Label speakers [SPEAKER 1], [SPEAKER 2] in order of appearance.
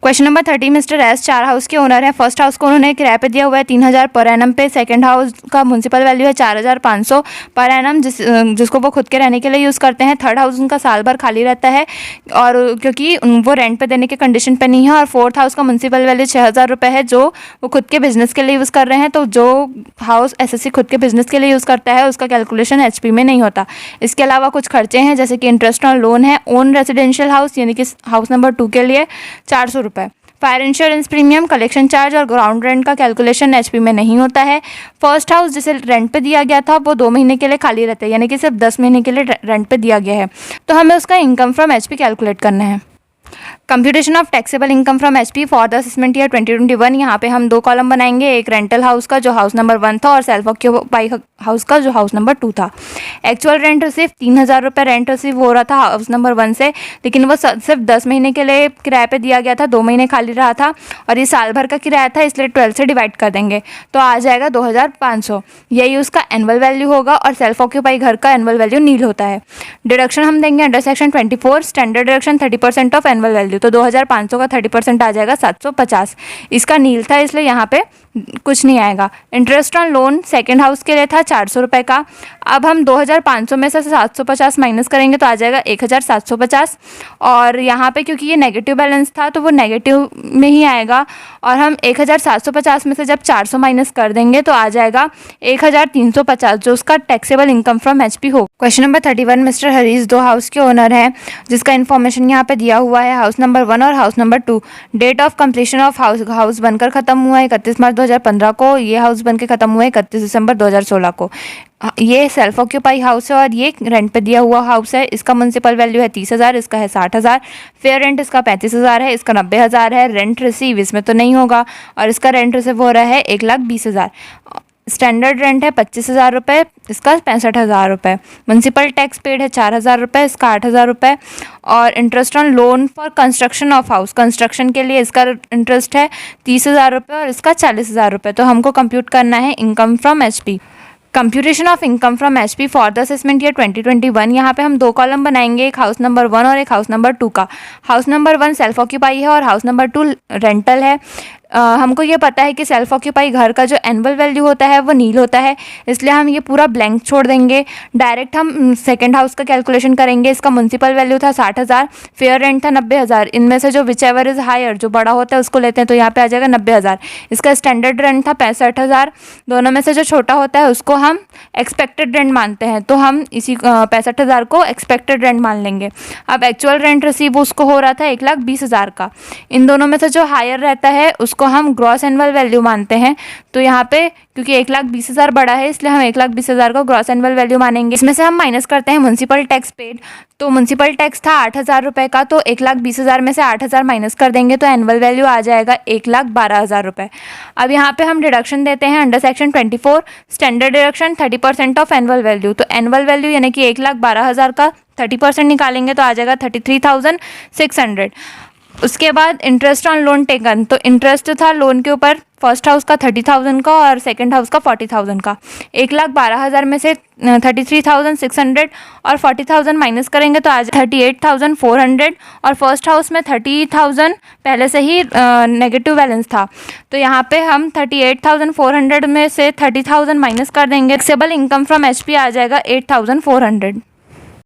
[SPEAKER 1] Question number 30, mister S 4 house के owner हैं। First house को उन्होंने किराए पे दिया हुआ है 3,000 पर एनम पे। सेकंड हाउस का म्युनिसिपल वैल्यू है 4,500 पर एनम, जिसको वो खुद के रहने के लिए यूज़ करते हैं। थर्ड हाउस उनका साल भर खाली रहता है और क्योंकि वो रेंट पे देने के कंडीशन पे नहीं है। और फोर्थ हाउस का म्युनिसिपल वैल्यू 6,000 रुपये है, जो वो खुद के बिजनेस के लिए यूज़ कर रहे हैं। तो जो हाउस एसएससी खुद के बिजनेस के लिए यूज़ करता है उसका कैलकुलेशन एचपी में नहीं होता। इसके अलावा कुछ खर्चे हैं जैसे कि इंटरेस्ट ऑन लोन है। ओन रेजिडेंशियल हाउस यानी कि हाउस नंबर 2 के लिए 400 रुपये। Fire insurance premium, collection charge और ग्राउंड रेंट का कैलकुलेशन एचपी में नहीं होता है। फर्स्ट हाउस जिसे रेंट पे दिया गया था वो 2 महीने के लिए खाली रहता है, यानी कि सिर्फ 10 महीने के लिए रेंट पे दिया गया है। तो हमें उसका इनकम फ्रॉम एचपी कैलकुलेट करना है। Computation of taxable income from HP for the assessment year 2021। यहाँ पे हम 2 कॉलम बनाएंगे, एक रेंटल हाउस का जो हाउस नंबर 1 था और सेल्फ ऑक्यूपाई हाउस का जो हाउस नंबर 2 था। एक्चुअल रेंट रिसीव 3,000 रुपये रेंट रिसीव हो रहा था हाउस नंबर 1 से, लेकिन वो सिर्फ 10 महीने के लिए किराए पे दिया गया था, 2 महीने खाली रहा था और ये साल भर का किराया था, इसलिए 12 से डिवाइड कर देंगे तो आ जाएगा 2,500। यही उसका एनुअल वैल्यू होगा और सेल्फ ऑक्यूपाई घर का एनुअल वैल्यू नील होता है। डिडक्शन हम देंगे under section 24, standard deduction 30% of annual value, तो 2,500 का 30% आ जाएगा 750। इसका नील था इसलिए यहाँ पे कुछ नहीं आएगा। Interest on loan second house के लिए था 400 रुपये का। अब हम 2,500 में से 750 माइनस करेंगे तो आ जाएगा 1,750। और यहाँ पे क्योंकि ये नेगेटिव बैलेंस था तो वो नेगेटिव में ही आएगा और हम 1,750 में से जब 400 माइनस कर देंगे तो आ जाएगा 1,350, जो उसका टैक्सेबल इनकम फ्रॉम एचपी हो। Question number 31, mister Harish 2 house के ओनर हैं, जिसका इन्फॉर्मेशन यहाँ पे दिया हुआ है हाउस नंबर 1 और house number 2। Date of completion of house बनकर ख़त्म हुआ है 31 मार्च 2015 को। ये हाउस बनकर ख़त्म हुआ है 31 दिसंबर 2016 को। ये सेल्फ ऑक्यूपाई हाउस है और ये रेंट पे दिया हुआ हाउस है। इसका म्युनिसिपल वैल्यू है 30,000, इसका है 60,000। फेयर रेंट इसका 35,000 है, इसका 90,000 है। रेंट रिसीव इसमें तो नहीं होगा और इसका रेंट रिसीव हो रहा है 1,20,000। स्टैंडर्ड रेंट है 25,000 रुपये, इसका 65,000 रुपये। म्युनिसिपल टैक्स पेड है 4,000 रुपये, इसका 8,000 रुपये। और interest on loan for construction of house, construction के लिए इसका इंटरेस्ट है 30,000 रुपये और इसका 40,000 रुपये। तो हमको कंप्यूट करना है income from HP. Computation of income from HP for the assessment year 2021। यहाँ पे हम 2 कॉलम बनाएंगे, एक हाउस नंबर 1 और एक हाउस नंबर 2 का। हाउस नंबर 1 सेल्फ ऑक्यूपाई है और हाउस नंबर 2 रेंटल है। हमको ये पता है कि सेल्फ ऑक्यूपाई घर का जो एनुअल वैल्यू होता है वो नील होता है, इसलिए हम ये पूरा ब्लैंक छोड़ देंगे। डायरेक्ट हम सेकंड हाउस का कैलकुलेशन करेंगे। इसका म्युनिसिपल वैल्यू था 60,000, फेयर रेंट था 90,000। इनमें से जो विच एवर इज़ हायर, जो बड़ा होता है उसको लेते हैं, तो यहाँ पे आ जाएगा 90,000। इसका स्टैंडर्ड रेंट था 65,000। दोनों में से जो छोटा होता है उसको हम एक्सपेक्टेड रेंट मानते हैं, तो हम इसी 65,000 को एक्सपेक्टेड रेंट मान लेंगे। अब एक्चुअल रेंट रिसीव उसको हो रहा था 1,20,000 का। इन दोनों में से जो हायर रहता है उसको हम ग्रॉस एनुअल वैल्यू मानते हैं। तो यहाँ पे क्योंकि 1,20,000 बड़ा है इसलिए हम 1,20,000 को ग्रॉस एनुअल वैल्यू मानेंगे। इसमें से हम माइनस करते हैं म्युनिसिपल टैक्स पेड। तो म्युनिसिपल टैक्स था 8,000 रुपये का, तो 1,20,000 में से 8,000 माइनस कर देंगे तो एनुअल वैल्यू आ जाएगा 1,12,000 रुपये। अब यहाँ पे हम डिडक्शन देते हैं under section 24, standard deduction 30% of annual value. तो एनुअल वैल्यू यानी कि 1,12,000 का 30% निकालेंगे तो आ जाएगा 33,600। उसके बाद इंटरेस्ट ऑन लोन टेकन, तो इंटरेस्ट था लोन के ऊपर फर्स्ट हाउस का 30,000 का और सेकंड हाउस का 40,000 का। 1,12,000 में से 33,600 और 40,000 माइनस करेंगे तो आज 38,400। और फर्स्ट हाउस में 30,000 पहले से ही नेगेटिव बैलेंस था, तो यहाँ पे हम 38,400 में से 30,000 माइनस कर देंगे। टैक्सेबल इनकम फ्रॉम एचपी आ जाएगा 8,400।